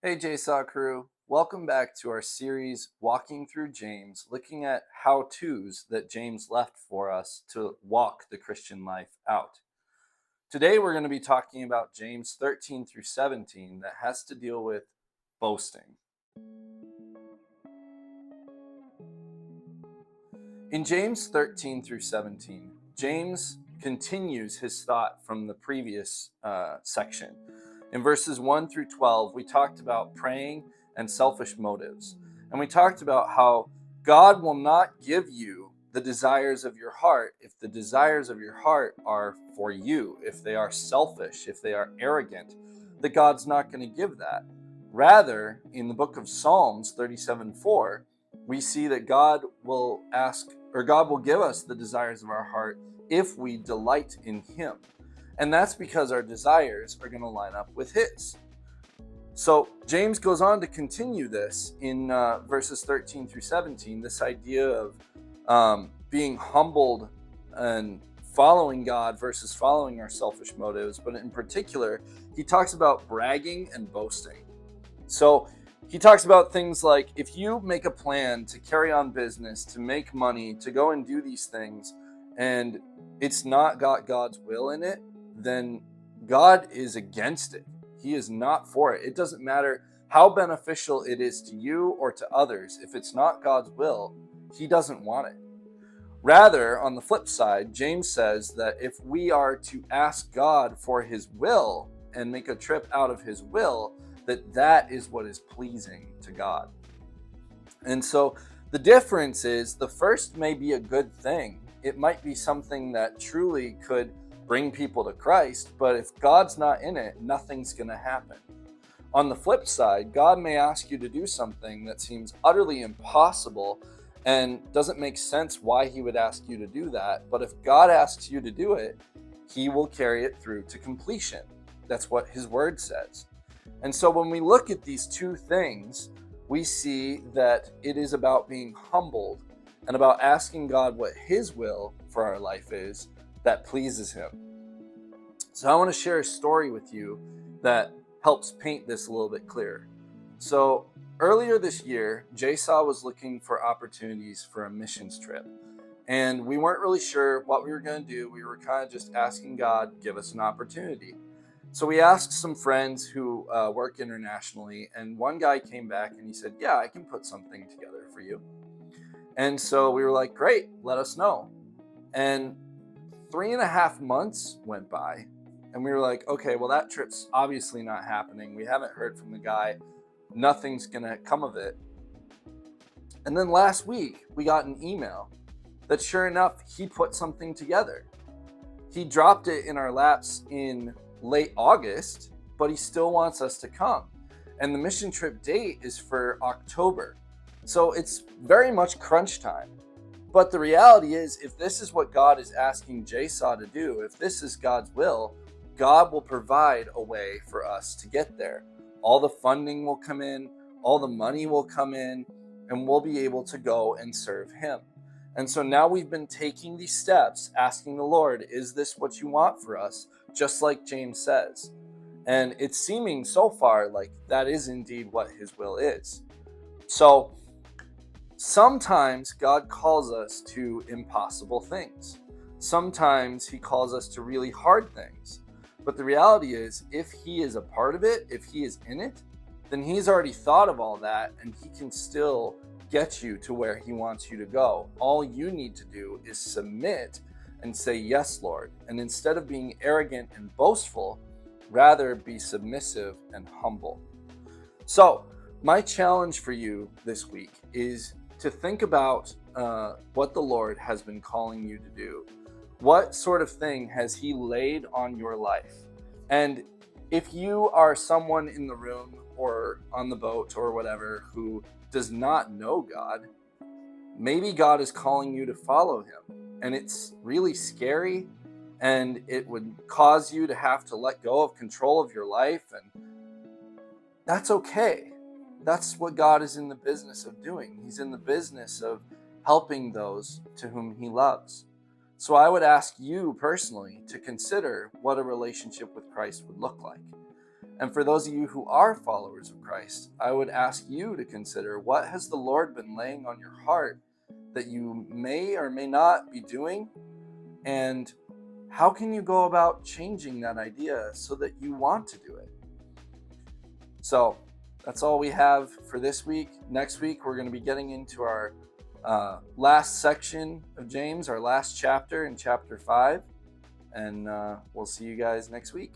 Hey JSAW crew, welcome back to our series Walking Through James, looking at how-tos that James left for us to walk the Christian life out. Today we're going to be talking about James 13 through 17 that has to deal with boasting. In James 13 through 17, James continues his thought from the previous section. In verses 1 through 12, we talked about praying and selfish motives. And we talked about how God will not give you the desires of your heart if the desires of your heart are for you, if they are selfish, if they are arrogant, that God's not going to give that. Rather, in the book of Psalms 37:4, we see that God will give us the desires of our heart if we delight in Him. And that's because our desires are going to line up with His. So James goes on to continue this in verses 13 through 17, this idea of being humbled and following God versus following our selfish motives. But in particular, he talks about bragging and boasting. So he talks about things like if you make a plan to carry on business, to make money, to go and do these things, and it's not got God's will in it, then God is against it. He is not for it. It doesn't matter how beneficial it is to you or to others. If it's not God's will, He doesn't want it. Rather, on the flip side, James says that if we are to ask God for His will and make a trip out of His will, that is what is pleasing to God. And so the difference is the first may be a good thing. It might be something that truly could bring people to Christ, but if God's not in it, nothing's going to happen. On the flip side, God may ask you to do something that seems utterly impossible and doesn't make sense why He would ask you to do that. But if God asks you to do it, He will carry it through to completion. That's what His word says. And so when we look at these two things, we see that it is about being humbled and about asking God what His will for our life is that pleases Him. So I want to share a story with you that helps paint this a little bit clearer. So earlier this year, JSAW was looking for opportunities for a missions trip. And we weren't really sure what we were going to do. We were kind of just asking God, give us an opportunity. So we asked some friends who work internationally, and one guy came back and he said, yeah, I can put something together for you. And so we were like, great, let us know. And 3.5 months went by, and we were like, okay, well, that trip's obviously not happening. We haven't heard from the guy. Nothing's going to come of it. And then last week, we got an email that sure enough, he put something together. He dropped it in our laps in late August, but he still wants us to come. And the mission trip date is for October. So it's very much crunch time. But the reality is, if this is what God is asking JSAW to do, if this is God's will, God will provide a way for us to get there. All the funding will come in, all the money will come in, and we'll be able to go and serve Him. And so now we've been taking these steps, asking the Lord, is this what you want for us? Just like James says. And it's seeming so far like that is indeed what His will is. So sometimes God calls us to impossible things. Sometimes He calls us to really hard things. But the reality is, if He is a part of it, if He is in it, then He's already thought of all that, and He can still get you to where He wants you to go. All you need to do is submit and say, yes, Lord. And instead of being arrogant and boastful, rather be submissive and humble. So my challenge for you this week is to think about what the Lord has been calling you to do. What sort of thing has He laid on your life? And if you are someone in the room or on the boat or whatever who does not know God, maybe God is calling you to follow Him. And it's really scary, and it would cause you to have to let go of control of your life. And that's okay. That's what God is in the business of doing. He's in the business of helping those to whom He loves. So I would ask you personally to consider what a relationship with Christ would look like. And for those of you who are followers of Christ, I would ask you to consider, what has the Lord been laying on your heart that you may or may not be doing? And how can you go about changing that idea so that you want to do it? So that's all we have for this week. Next week, we're going to be getting into our last section of James, our last chapter in chapter 5. And we'll see you guys next week.